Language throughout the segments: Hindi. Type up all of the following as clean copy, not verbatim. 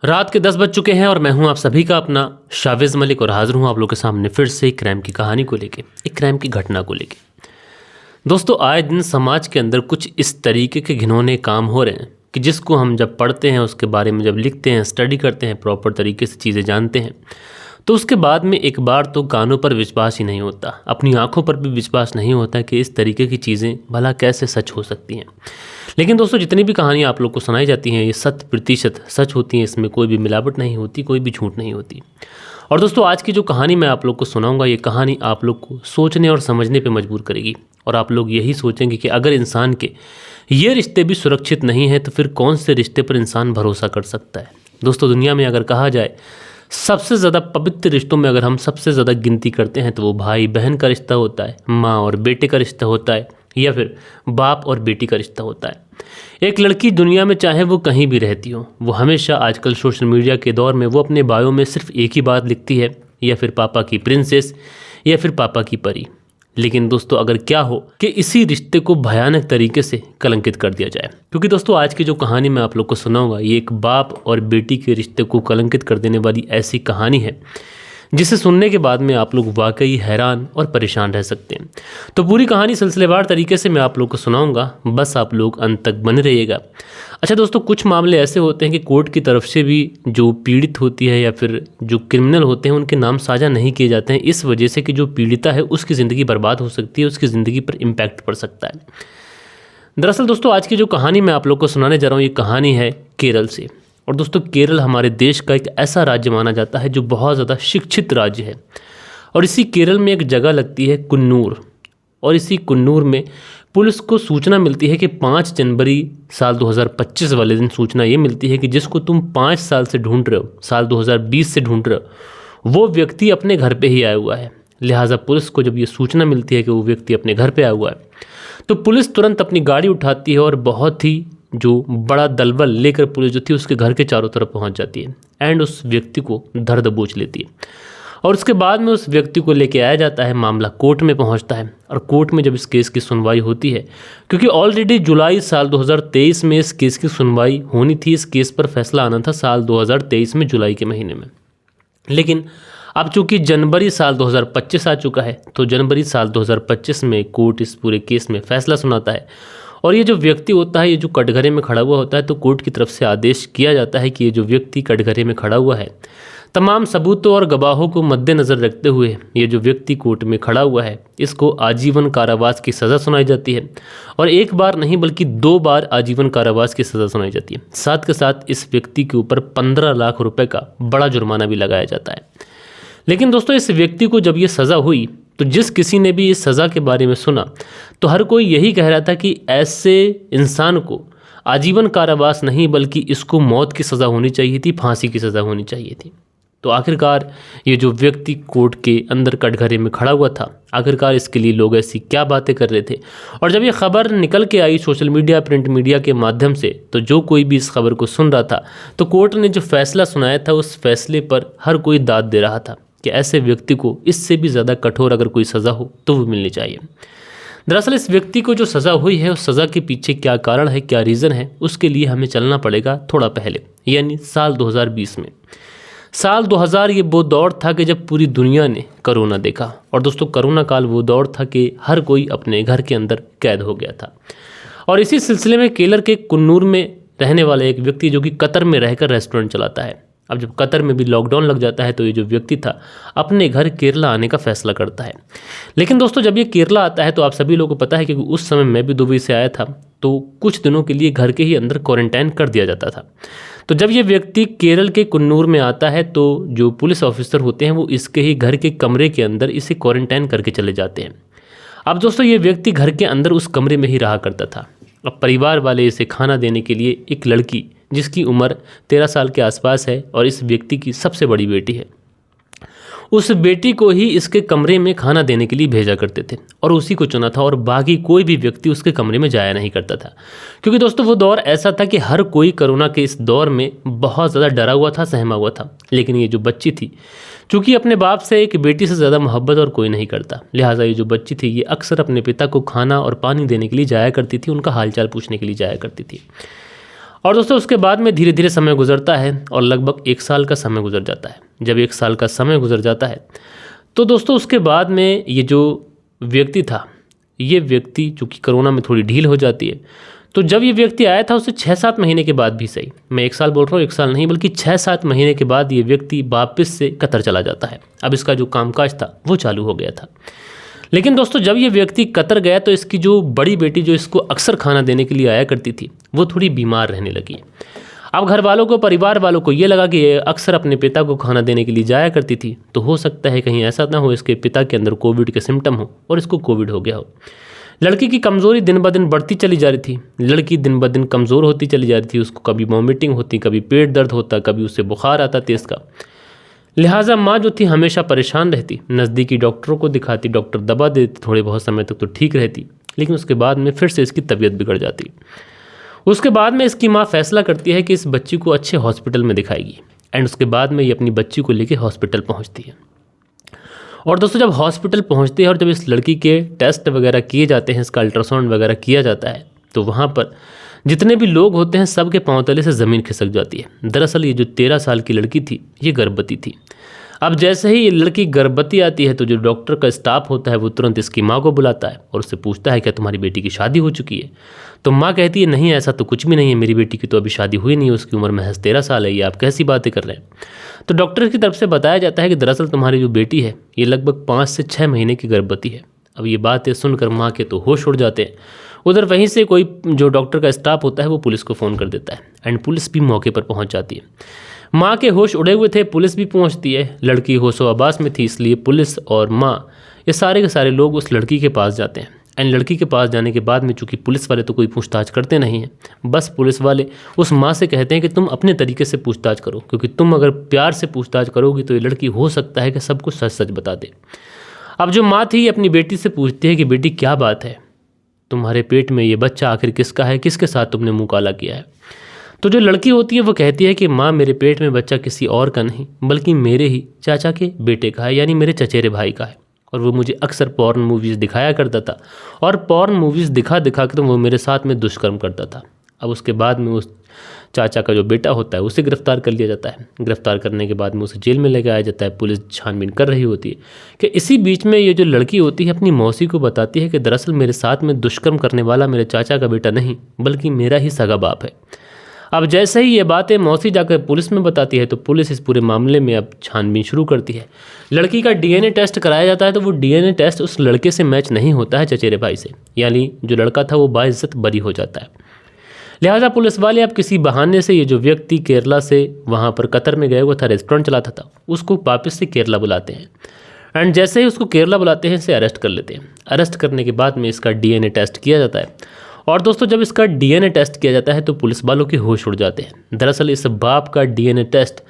रात के 10 बज चुके हैं और मैं हूं आप सभी का अपना शाविज़ मलिक और हाजिर हूं आप लोग के सामने फिर से एक क्राइम की कहानी को लेके, एक क्राइम की घटना को लेके। दोस्तों, आए दिन समाज के अंदर कुछ इस तरीके के घिनौने काम हो रहे हैं कि जिसको हम जब पढ़ते हैं, उसके बारे में जब लिखते हैं, स्टडी करते हैं, प्रॉपर तरीके से चीज़ें जानते हैं, तो उसके बाद में एक बार तो कानों पर विश्वास ही नहीं होता, अपनी आंखों पर भी विश्वास नहीं होता कि इस तरीके की चीज़ें भला कैसे सच हो सकती हैं। लेकिन दोस्तों, जितनी भी कहानियाँ आप लोग को सुनाई जाती हैं ये 100% सच होती हैं, इसमें कोई भी मिलावट नहीं होती, कोई भी झूठ नहीं होती। और दोस्तों, आज की जो कहानी मैं आप लोग को सुनाऊंगा, ये कहानी आप लोग को सोचने और समझने पे मजबूर करेगी और आप लोग यही सोचेंगे कि अगर इंसान के ये रिश्ते भी सुरक्षित नहीं हैं तो फिर कौन से रिश्ते पर इंसान भरोसा कर सकता है। दोस्तों, दुनिया में अगर कहा जाए सबसे ज़्यादा पवित्र रिश्तों में अगर हम सबसे ज़्यादा गिनती करते हैं तो वो भाई बहन का रिश्ता होता है, माँ और बेटे का रिश्ता होता है, या फिर बाप और बेटी का रिश्ता होता है। एक लड़की दुनिया में चाहे वो कहीं भी रहती हो, वो हमेशा आजकल सोशल मीडिया के दौर में वो अपने बायो में सिर्फ एक ही बात लिखती है, या फिर पापा की प्रिंसेस या फिर पापा की परी। लेकिन दोस्तों, अगर क्या हो कि इसी रिश्ते को भयानक तरीके से कलंकित कर दिया जाए, क्योंकि दोस्तों आज की जो कहानी मैं आप लोग को सुनाऊंगा ये एक बाप और बेटी के रिश्ते को कलंकित कर देने वाली ऐसी कहानी है जिसे सुनने के बाद में आप लोग वाकई हैरान और परेशान रह सकते हैं। तो पूरी कहानी सिलसिलेवार तरीके से मैं आप लोग को सुनाऊंगा, बस आप लोग अंत तक बने रहिएगा। अच्छा दोस्तों, कुछ मामले ऐसे होते हैं कि कोर्ट की तरफ से भी जो पीड़ित होती है या फिर जो क्रिमिनल होते हैं उनके नाम साझा नहीं किए जाते हैं, इस वजह से कि जो पीड़िता है उसकी ज़िंदगी बर्बाद हो सकती है, उसकी ज़िंदगी पर इम्पैक्ट पड़ सकता है। दरअसल दोस्तों, आज की जो कहानी मैं आप लोग को सुनाने जा रहा हूँ ये कहानी है केरल से। और दोस्तों, केरल हमारे देश का एक ऐसा राज्य माना जाता है जो बहुत ज़्यादा शिक्षित राज्य है। और इसी केरल में एक जगह लगती है कुन्नूर, और इसी कुन्नूर में पुलिस को सूचना मिलती है कि 5 जनवरी साल 2025 वाले दिन सूचना ये मिलती है कि जिसको तुम 5 साल से ढूंढ रहे हो, साल 2020 से ढूंढ रहे हो, वो व्यक्ति अपने घर पे ही आया हुआ है। लिहाजा पुलिस को जब ये सूचना मिलती है कि वो व्यक्ति अपने घर पे आया हुआ है तो पुलिस तुरंत अपनी गाड़ी उठाती है और बहुत ही जो बड़ा दलबल लेकर पुलिस जो थी उसके घर के चारों तरफ पहुंच जाती है एंड उस व्यक्ति को धर दबोच लेती है। और उसके बाद में उस व्यक्ति को लेके आया जाता है, मामला कोर्ट में पहुंचता है। और कोर्ट में जब इस केस की सुनवाई होती है, क्योंकि ऑलरेडी जुलाई साल 2023 में इस केस की सुनवाई होनी थी, इस केस पर फैसला आना था साल 2023 में जुलाई के महीने में, लेकिन अब चूंकि जनवरी साल 2025 आ चुका है तो जनवरी साल 2025 में कोर्ट इस पूरे केस में फैसला सुनाता है। और ये जो व्यक्ति होता है, ये जो कटघरे में खड़ा हुआ होता है, तो कोर्ट की तरफ से आदेश किया जाता है कि ये जो व्यक्ति कटघरे में खड़ा हुआ है, तमाम सबूतों और गवाहों को मद्देनज़र रखते हुए ये जो व्यक्ति कोर्ट में खड़ा हुआ है इसको आजीवन कारावास की सज़ा सुनाई जाती है। और एक बार नहीं बल्कि 2 बार आजीवन कारावास की सज़ा सुनाई जाती है। साथ के साथ इस व्यक्ति के ऊपर 15 लाख रुपये का बड़ा जुर्माना भी लगाया जाता है। लेकिन दोस्तों, इस व्यक्ति को जब ये सज़ा हुई तो जिस किसी ने भी इस सज़ा के बारे में सुना तो हर कोई यही कह रहा था कि ऐसे इंसान को आजीवन कारावास नहीं बल्कि इसको मौत की सज़ा होनी चाहिए थी, फांसी की सज़ा होनी चाहिए थी। तो आखिरकार ये जो व्यक्ति कोर्ट के अंदर कटघरे में खड़ा हुआ था, आखिरकार इसके लिए लोग ऐसी क्या बातें कर रहे थे। और जब ये खबर निकल के आई सोशल मीडिया, प्रिंट मीडिया के माध्यम से, तो जो कोई भी इस खबर को सुन रहा था तो कोर्ट ने जो फैसला सुनाया था उस फैसले पर हर कोई दाद दे रहा था कि ऐसे व्यक्ति को इससे भी ज़्यादा कठोर अगर कोई सज़ा हो तो वो मिलनी चाहिए। दरअसल इस व्यक्ति को जो सज़ा हुई है उस सज़ा के पीछे क्या कारण है, क्या रीज़न है, उसके लिए हमें चलना पड़ेगा थोड़ा पहले, यानी साल 2020 में। साल 2000 ये वो दौर था कि जब पूरी दुनिया ने कोरोना देखा। और दोस्तों, कोरोना काल वो दौर था कि हर कोई अपने घर के अंदर कैद हो गया था। और इसी सिलसिले में केरल के कुन्नूर में रहने वाला एक व्यक्ति जो कि कतर में रहकर रेस्टोरेंट चलाता है, अब जब कतर में भी लॉकडाउन लग जाता है तो ये जो व्यक्ति था अपने घर केरला आने का फैसला करता है। लेकिन दोस्तों, जब ये केरला आता है तो आप सभी लोगों को पता है कि उस समय मैं भी दुबई से आया था तो कुछ दिनों के लिए घर के ही अंदर क्वारंटाइन कर दिया जाता था। तो जब ये व्यक्ति केरल के कुन्नूर में आता है तो जो पुलिस ऑफिसर होते हैं वो इसके ही घर के कमरे के अंदर इसे क्वारंटाइन करके चले जाते हैं। अब दोस्तों, ये व्यक्ति घर के अंदर उस कमरे में ही रहा करता था। अब परिवार वाले इसे खाना देने के लिए एक लड़की जिसकी उम्र 13 साल के आसपास है और इस व्यक्ति की सबसे बड़ी बेटी है, उस बेटी को ही इसके कमरे में खाना देने के लिए भेजा करते थे और उसी को चुना था। और बाकी कोई भी व्यक्ति उसके कमरे में जाया नहीं करता था, क्योंकि दोस्तों वो दौर ऐसा था कि हर कोई कोरोना के इस दौर में बहुत ज़्यादा डरा हुआ था, सहमा हुआ था। लेकिन ये जो बच्ची थी, चूँकि अपने बाप से एक बेटी से ज़्यादा मोहब्बत और कोई नहीं करता, लिहाजा ये जो बच्ची थी ये अक्सर अपने पिता को खाना और पानी देने के लिए जाया करती थी, उनका हालचाल पूछने के लिए जाया करती थी। और दोस्तों उसके बाद में धीरे धीरे समय गुजरता है और लगभग 1 साल का समय गुजर जाता है। जब 1 साल का समय गुजर जाता है तो दोस्तों उसके बाद में ये जो व्यक्ति था, ये व्यक्ति चूँकि कोरोना में थोड़ी ढील हो जाती है, तो जब ये व्यक्ति आया था उससे 6-7 महीने के बाद भी सही, मैं 1 साल बोल रहा हूँ, 1 साल नहीं बल्कि 6-7 महीने के बाद ये व्यक्ति वापस से कतर चला जाता है। अब इसका जो कामकाज था वो चालू हो गया था। लेकिन दोस्तों जब ये व्यक्ति कतर गया तो इसकी जो बड़ी बेटी जो इसको अक्सर खाना देने के लिए आया करती थी वो थोड़ी बीमार रहने लगी। अब घर वालों को, परिवार वालों को ये लगा कि ये अक्सर अपने पिता को खाना देने के लिए जाया करती थी, तो हो सकता है कहीं ऐसा ना हो इसके पिता के अंदर कोविड के सिम्टम हो और इसको कोविड हो गया हो। लड़की की कमज़ोरी दिन ब दिन बढ़ती चली जा रही थी। लड़की दिन ब दिन कमज़ोर होती चली जा रही थी। उसको कभी वॉमिटिंग होती, कभी पेट दर्द होता, कभी उसे बुखार आता तेज़ का। लिहाजा माँ जो थी हमेशा परेशान रहती, नज़दीकी डॉक्टरों को दिखाती, डॉक्टर दवा देते, थोड़े बहुत समय तक तो ठीक रहती, लेकिन उसके बाद में फिर से इसकी तबीयत बिगड़ जाती। उसके बाद में इसकी माँ फैसला करती है कि इस बच्ची को अच्छे हॉस्पिटल में दिखाएगी एंड उसके बाद में ये अपनी बच्ची को लेकर हॉस्पिटल पहुँचती है। और दोस्तों जब हॉस्पिटल पहुंचते हैं और जब इस लड़की के टेस्ट वगैरह किए जाते हैं, इसका अल्ट्रासाउंड वगैरह किया जाता है, तो वहाँ पर जितने भी लोग होते हैं सबके पांव तले से ज़मीन खिसक जाती है। दरअसल ये जो 13 साल की लड़की थी ये गर्भवती थी। अब जैसे ही ये लड़की गर्भवती आती है तो जो डॉक्टर का स्टाफ होता है वो तुरंत इसकी माँ को बुलाता है और उससे पूछता है क्या तुम्हारी बेटी की शादी हो चुकी है। तो माँ कहती है नहीं, ऐसा तो कुछ भी नहीं है, मेरी बेटी की तो अभी शादी हुई नहीं है, उसकी उम्र महज 13 साल है, ये आप कैसी बातें कर रहे हैं। तो डॉक्टर की तरफ से बताया जाता है कि दरअसल तुम्हारी जो बेटी है ये लगभग 5 से 6 महीने की गर्भवती है। अब ये बातें सुनकर माँ के तो होश उड़ जाते हैं। उधर वहीं से कोई जो डॉक्टर का स्टाफ होता है वो पुलिस को फ़ोन कर देता है एंड पुलिस भी मौके पर पहुँच जाती है। माँ के होश उड़े हुए थे, पुलिस भी पहुँचती है। लड़की होशो आबास में थी, इसलिए पुलिस और माँ ये सारे के सारे लोग उस लड़की के पास जाते हैं एंड लड़की के पास जाने के बाद में चूँकि पुलिस वाले तो कोई पूछताछ करते नहीं हैं, बस पुलिस वाले उस माँ से कहते हैं कि तुम अपने तरीके से पूछताछ करो, क्योंकि तुम अगर प्यार से पूछताछ करोगी तो ये लड़की हो सकता है कि सब कुछ सच सच बता दे। अब जो माँ थी अपनी बेटी से पूछती है कि बेटी क्या बात है, तुम्हारे पेट में ये बच्चा आखिर किसका है, किसके साथ तुमने मुँह काला किया है। तो जो लड़की होती है वो कहती है कि माँ मेरे पेट में बच्चा किसी और का नहीं बल्कि मेरे ही चाचा के बेटे का है, यानी मेरे चचेरे भाई का है, और वो मुझे अक्सर पॉर्न मूवीज़ दिखाया करता था और पॉर्न मूवीज़ दिखा दिखा कर वो मेरे साथ में दुष्कर्म करता था। अब उसके बाद में उस चाचा का जो बेटा होता है उसे गिरफ्तार कर लिया जाता है। गिरफ्तार करने के बाद में उसे जेल में ले आया जाता है। पुलिस छानबीन कर रही होती है कि इसी बीच में ये जो लड़की होती है अपनी मौसी को बताती है कि दरअसल मेरे साथ में दुष्कर्म करने वाला मेरे चाचा का बेटा नहीं बल्कि मेरा ही सगा बाप है। अब जैसे ही ये बातें मौसी जाकर पुलिस में बताती है तो पुलिस इस पूरे मामले में अब छानबीन शुरू करती है। लड़की का डीएनए टेस्ट कराया जाता है तो वो डीएनए टेस्ट उस लड़के से मैच नहीं होता है, चचेरे भाई से, यानी जो लड़का था वो बाइज्जत बरी हो जाता है। लिहाजा पुलिस वाले अब किसी बहाने से ये जो व्यक्ति केरला से वहाँ पर कतर में गया हुआ था, रेस्टोरेंट चलाता था, उसको वापस से केरला बुलाते हैं एंड जैसे ही उसको केरला बुलाते हैं इसे अरेस्ट कर लेते हैं। अरेस्ट करने के बाद में इसका डीएनए टेस्ट किया जाता है और दोस्तों जब इसका डीएनए टेस्ट किया जाता है तो पुलिस वालों के होश उड़ जाते हैं। दरअसल इस बाप का डीएनए टेस्ट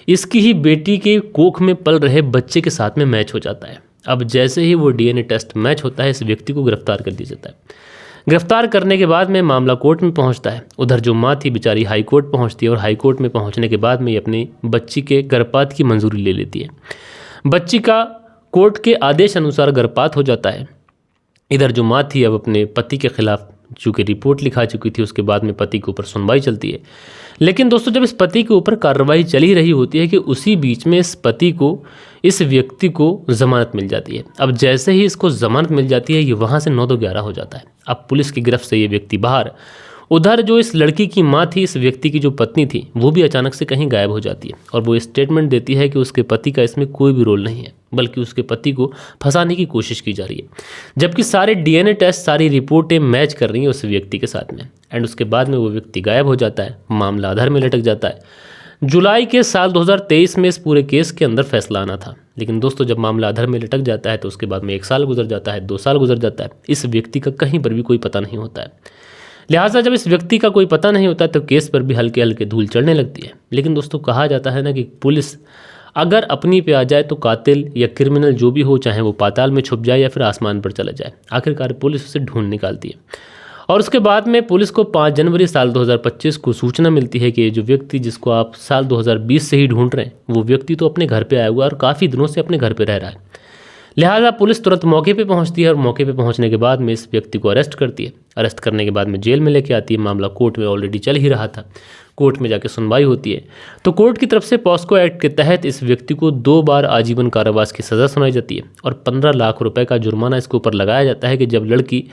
इसकी ही बेटी के कोख में पल रहे बच्चे के साथ में मैच हो जाता है। अब जैसे ही वो डीएनए टेस्ट मैच होता है इस व्यक्ति को गिरफ्तार कर दिया जाता है। गिरफ्तार करने के बाद में मामला कोर्ट में पहुंचता है। उधर जो माँ थी बेचारी हाई कोर्ट पहुंचती है और हाई कोर्ट में पहुंचने के बाद में ये अपनी बच्ची के गर्भपात की मंजूरी ले लेती है। बच्ची का कोर्ट के आदेश अनुसार गर्भपात हो जाता है। इधर जो माँ थी अब अपने पति के खिलाफ चूँकि रिपोर्ट लिखा चुकी थी, उसके बाद में पति के ऊपर सुनवाई चलती है। लेकिन दोस्तों जब इस पति के ऊपर कार्रवाई चल ही रही होती है कि उसी बीच में इस पति को, इस व्यक्ति को ज़मानत मिल जाती है। अब जैसे ही इसको ज़मानत मिल जाती है ये वहाँ से 9-11 हो जाता है। अब पुलिस की गिरफ्त से ये व्यक्ति बाहर। उधर जो इस लड़की की माँ थी, इस व्यक्ति की जो पत्नी थी, वो भी अचानक से कहीं गायब हो जाती है और वो स्टेटमेंट देती है कि उसके पति का इसमें कोई भी रोल नहीं है बल्कि उसके पति को फंसाने की कोशिश की जा रही है, जबकि सारे डीएनए टेस्ट, सारी रिपोर्टें मैच कर रही हैं उस व्यक्ति के साथ में। एंड उसके बाद में वो व्यक्ति गायब हो जाता है, मामला आधार में लटक जाता है। जुलाई के साल 2023 में इस पूरे केस के अंदर फैसला आना था, लेकिन दोस्तों जब मामला आधार में लटक जाता है तो उसके बाद में 1 साल गुजर जाता है, 2 साल गुजर जाता है, इस व्यक्ति का कहीं पर भी कोई पता नहीं होता है। लिहाजा जब इस व्यक्ति का कोई पता नहीं होता तो केस पर भी हल्के हल्के धूल चढ़ने लगती है। लेकिन दोस्तों कहा जाता है ना कि पुलिस अगर अपनी पे आ जाए तो कातिल या क्रिमिनल जो भी हो, चाहे वो पाताल में छुप जाए या फिर आसमान पर चला जाए, आखिरकार पुलिस उसे ढूंढ निकालती है। और उसके बाद में पुलिस को 5 जनवरी साल 2025 को सूचना मिलती है कि ये जो व्यक्ति जिसको आप साल 2020 से ही ढूंढ रहे हैं वो व्यक्ति तो अपने घर पे आया हुआ है और काफ़ी दिनों से अपने घर पे रह रहा है। लिहाजा पुलिस तुरंत मौके पे पहुंचती है और मौके पे पहुंचने के बाद में इस व्यक्ति को अरेस्ट करती है। अरेस्ट करने के बाद में जेल में लेके आती है। मामला कोर्ट में ऑलरेडी चल ही रहा था। कोर्ट में जाके सुनवाई होती है तो कोर्ट की तरफ से पॉस्को एक्ट के तहत इस व्यक्ति को 2 बार आजीवन कारावास की सज़ा सुनाई जाती है और 15 लाख रुपए का जुर्माना इसके ऊपर लगाया जाता है कि जब लड़की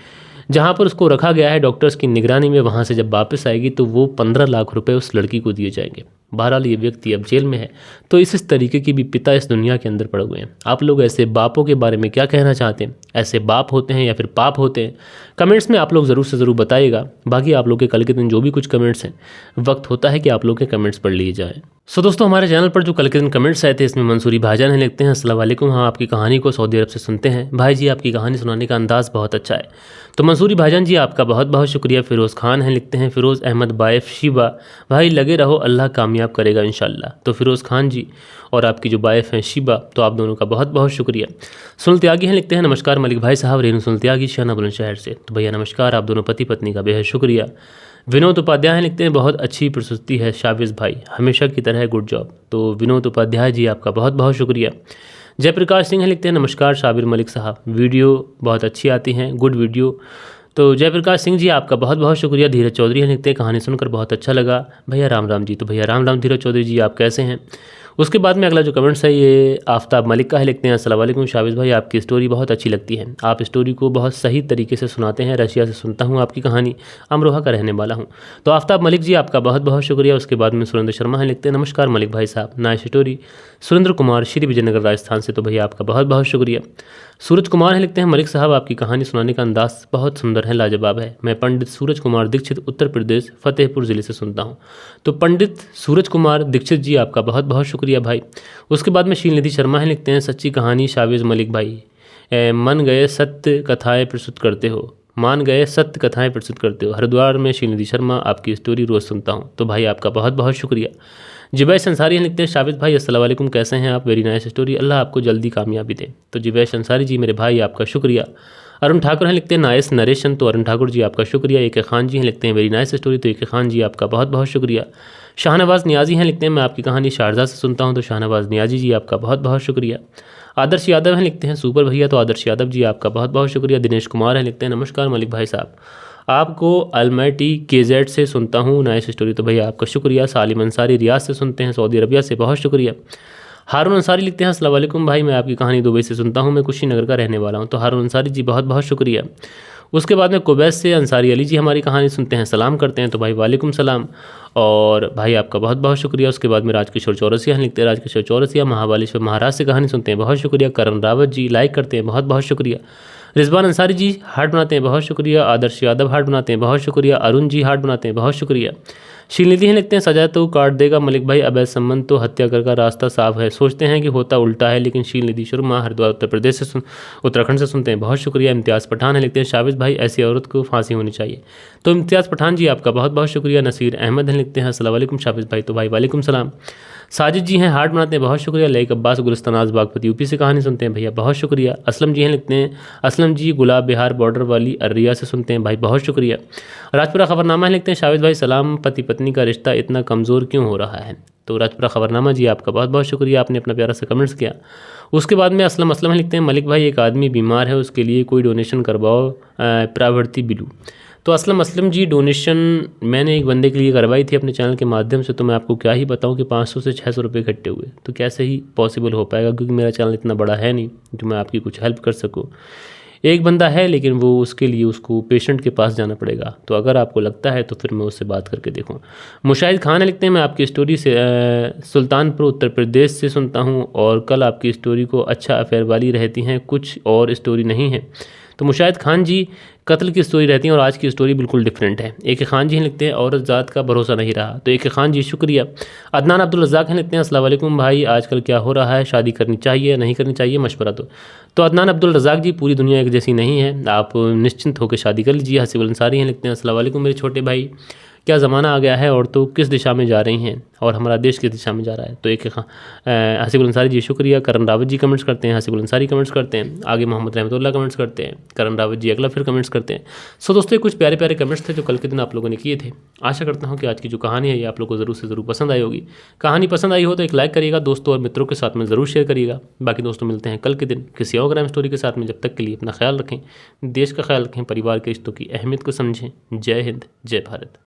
जहाँ पर उसको रखा गया है डॉक्टर्स की निगरानी में, वहाँ से जब वापस आएगी तो वो 15 लाख रुपए उस लड़की को दिए जाएंगे। बहरहाल ये व्यक्ति अब जेल में है। तो इस तरीके के भी पिता इस दुनिया के अंदर पड़े हुए हैं। आप लोग ऐसे बापों के बारे में क्या कहना चाहते हैं? ऐसे बाप होते हैं या फिर पाप होते हैं? कमेंट्स में आप लोग ज़रूर से ज़रूर बताइएगा। बाकी आप लोग के कल के दिन जो भी कुछ कमेंट्स हैं, वक्त होता है कि आप लोग के कमेंट्स पढ़ लिए जाएँ। सो दोस्तों, हमारे चैनल पर जो कल के दिन कमेंट्स आए थे इसमें मंसूरी भाईजान हैं, लिखते हैं अस्सलाम वालेकुम, हाँ आपकी कहानी को सऊदी अरब से सुनते हैं। भाई जी आपकी कहानी सुनाने का अंदाज़ बहुत अच्छा है। तो मंसूरी भाईजान जी आपका बहुत बहुत शुक्रिया। फिरोज़ खान हैं, लिखते हैं फ़िरोज़ अहमद बाइफ शिबा, भाई लगे रहो अल्लाह कामयाब करेगा इंशाल्लाह। तो फ़िरोज़ खान जी और आपकी जो बाइफ हैं शिबा, तो आप दोनों का बहुत बहुत शुक्रिया। सुनील त्यागी हैं, लिखते हैं नमस्कार मलिक भाई साहब, रेनू सुनील त्यागी शाना बुलंदशहर से। तो भैया नमस्कार, आप दोनों पति पत्नी का बेहद शुक्रिया। विनोद उपाध्याय हैं, लिखते हैं बहुत अच्छी प्रस्तुति है शाविज़ भाई, हमेशा की तरह गुड जॉब। तो विनोद उपाध्याय जी आपका बहुत बहुत शुक्रिया। जयप्रकाश सिंह हैं, लिखते हैं नमस्कार शाबिर मलिक साहब, वीडियो बहुत अच्छी आती हैं, गुड वीडियो। तो जयप्रकाश सिंह जी आपका बहुत बहुत शुक्रिया। धीरज चौधरी हैं, लिखते हैं कहानी सुनकर बहुत अच्छा लगा। भैया राम राम जी। तो भैया राम राम धीरज चौधरी जी, आप कैसे हैं? उसके बाद में अगला जो कमेंट्स है ये आफ्ताब मलिक का है, लिखते हैं अस्सलाम वालेकुम शाबिज़ भाई, आपकी स्टोरी बहुत अच्छी लगती है। आप स्टोरी को बहुत सही तरीके से सुनाते हैं। रशिया से सुनता हूँ आपकी कहानी, अमरोहा का रहने वाला हूँ। तो आफ्ताब मलिक जी आपका बहुत बहुत शुक्रिया। उसके बाद में सुरेंद्र शर्मा है, लिखते हैं नमस्कार मलिक भाई साहब, नाइस स्टोरी। सुरेंद्र कुमार श्री विजयनगर राजस्थान से। तो भैया आपका बहुत बहुत शुक्रिया। सूरज कुमार है, लिखते हैं मलिक साहब आपकी कहानी सुनाने का अंदाज़ बहुत सुंदर है, लाजवाब है। मैं पंडित सूरज कुमार दीक्षित उत्तर प्रदेश फतेहपुर ज़िले से सुनता हूँ। तो पंडित सूरज कुमार दीक्षित जी आपका बहुत बहुत शुक्रिया भाई। उसके बाद में शीलनिधि शर्मा है, लिखते हैं सच्ची कहानी शाविज़ मलिक भाई, मन गए सत्य कथाएँ प्रस्तुत करते हो, मान गए सत्य कथाएं प्रस्तुत करते हो। हरिद्वार में शीलनिधि शर्मा आपकी स्टोरी रोज़ सुनता हूँ। तो भाई आपका बहुत बहुत शुक्रिया। जिबैश अंसारी हैं, लिखते हैं शाबिज़ भाई अस्सलाम वालेकुम, कैसे हैं आप? वेरी नाइस स्टोरी, अल्लाह आपको जल्दी कामयाबी दे। तो जिबैश अंसारी जी मेरे भाई आपका शुक्रिया। अरुण ठाकुर हैं, लिखते हैं नाइस नरेशन। तो अरुण ठाकुर जी आपका शुक्रिया। ए के खान जी हैं, लिखते हैं वेरी नाइस स्टोरी। तो ए के खान जी आपका बहुत बहुत शुक्रिया। शाहनवाज़ नियाज़ी हैं, लिखते हैं मैं आपकी कहानी शारजा से सुनता हूँ। तो शाहनवाज़ नियाज़ी जी आपका बहुत बहुत शुक्रिया। आदर्श यादव हैं, लिखते हैं सुपर भैया। तो आदर्श यादव जी आपका बहुत बहुत शुक्रिया। दिनेश कुमार हैं, लिखते हैं नमस्कार मलिक भाई साहब, आपको अलमैटी KZ से सुनता हूँ, नाइस स्टोरी। तो भैया आपका शुक्रिया। सालिम अंसारी रियाज से सुनते हैं, सऊदी अरबिया से, बहुत शुक्रिया। हारून अंसारी लिखते हैं अस्सलाम वालेकुम भाई, मैं आपकी कहानी दुबई से सुनता हूँ, मैं कुशीनगर का रहने वाला हूँ। तो हारून अंसारी जी बहुत बहुत शुक्रिया। उसके बाद में कुवैत से अंसारी अली जी हमारी कहानी सुनते हैं, सलाम करते हैं। तो भाई वालेकुम सलाम और भाई आपका बहुत बहुत शुक्रिया। उसके बाद में राजकिशोर चौरसिया हैं, लिखते हैं राजकिशोर चौरसिया महाबालेश्वर महाराज से कहानी सुनते हैं, बहुत शुक्रिया। करण रावत जी लाइक करते हैं, बहुत बहुत शुक्रिया। रिजवान अंसारी जी हार्ट बनाते हैं, बहुत शुक्रिया। आदर्श यादव हार्ट बनाते हैं, बहुत शुक्रिया। अरुण जी हार्ट बनाते हैं, बहुत शुक्रिया। शीलनिधि हैं, लिखते हैं सजा तो काट देगा मलिक भाई, अवैध संबंध तो हत्या कर का रास्ता साफ है, सोचते हैं कि होता उल्टा है, लेकिन शीलनिधि शर्मा हरिद्वार उत्तर प्रदेश से उत्तराखंड से सुनते हैं, बहुत शुक्रिया। इम्तियाज़ पठान है, लिखते हैं शाबिज़ भाई ऐसी औरत को फांसी होनी चाहिए। तो इम्तियाज़ पठान जी आपका बहुत बहुत शुक्रिया। नसीर अहमद हैं, लिखते हैं अस्सलाम वालेकुम शाबिज़ भाई। तो भाई वालेकुम सलाम। साजिद जी हैं हार्ट बनाते हैं, बहुत शुक्रिया। लईक अब्बास गुलिस्तानाज बागपत यूपी से कहानी सुनते हैं, भैया बहुत शुक्रिया। असलम जी हैं, लिखते हैं असलम जी गुलाब बिहार बॉर्डर वाली अररिया से सुनते हैं, भाई बहुत शुक्रिया। राजपुरा खबरनामा है, लिखते हैं शाबिज़ भाई सलाम, पति पत्नी का रिश्ता इतना कमज़ोर क्यों हो रहा है? तो राजपुरा खबरनामा जी आपका बहुत बहुत शुक्रिया, आपने अपना प्यारा सा कमेंट्स किया। उसके बाद में असलम है, लिखते हैं मलिक भाई एक आदमी बीमार है, उसके लिए कोई डोनेशन करवाओ, प्रावर्ती बिलू। तो असलम जी डोनेशन मैंने एक बंदे के लिए करवाई थी अपने चैनल के माध्यम से, तो मैं आपको क्या ही बताऊं कि 500 से 600 रुपये इकट्ठे हुए। तो कैसे ही पॉसिबल हो पाएगा, क्योंकि मेरा चैनल इतना बड़ा है नहीं जो मैं आपकी कुछ हेल्प कर सकूं। एक बंदा है लेकिन वो उसके लिए उसको पेशेंट के पास जाना पड़ेगा। तो अगर आपको लगता है तो फिर मैं उससे बात करके देखूं। मुशाहिद खान है, लिखते हैं मैं आपकी स्टोरी से सुल्तानपुर उत्तर प्रदेश से सुनता हूं और कल आपकी स्टोरी को अच्छा अफेयर वाली रहती हैं, कुछ और स्टोरी नहीं है। तो मुशाहिद खान जी कत्ल की स्टोरी रहती है और आज की स्टोरी बिल्कुल डिफरेंट है। एक खान जी हैं, लिखते हैं औरत ज़ात का भरोसा नहीं रहा। तो एक खान जी शुक्रिया। अदनान अब्दुल रज़ाक हैं, लिखते हैं अस्सलाम वालेकुम भाई, आजकल क्या हो रहा है, शादी करनी चाहिए नहीं करनी चाहिए, मशवरा दो। तो अदनान अब्दुल रज़ाक जी पूरी दुनिया एक जैसी नहीं है, आप निश्चिंत होकर शादी कर लीजिए। हसीब अंसारी हैं, लिखते हैं अस्सलाम वालेकुम मेरे छोटे भाई, क्या ज़माना आ गया है, औरतों किस दिशा में जा रही हैं और हमारा देश किस दिशा में जा रहा है। तो एक हसीबुल अंसारी जी शुक्रिया, करण रावत जी कमेंट्स करते हैं, हसीबुल अंसारी कमेंट्स करते हैं, आगे मोहम्मद रहमतुल्लाह कमेंट्स करते हैं, करण रावत जी अगला फिर कमेंट्स करते हैं। सो दोस्तों ये कुछ प्यारे प्यारे कमेंट्स थे जो कल के दिन आप लोगों ने किए थे। आशा करता हूँ कि आज की जो कहानी है ये आप लोगों को ज़रूर से ज़रूर पसंद आई होगी। कहानी पसंद आई हो तो एक लाइक करिएगा, दोस्तों और मित्रों के साथ में ज़रूर शेयर करिएगा। बाकी दोस्तों मिलते हैं कल के दिन किसी और क्राइम स्टोरी के साथ में। जब तक के लिए अपना ख्याल रखें, देश का ख्याल रखें, परिवार के रिश्तों की अहमियत को समझें। जय हिंद, जय भारत।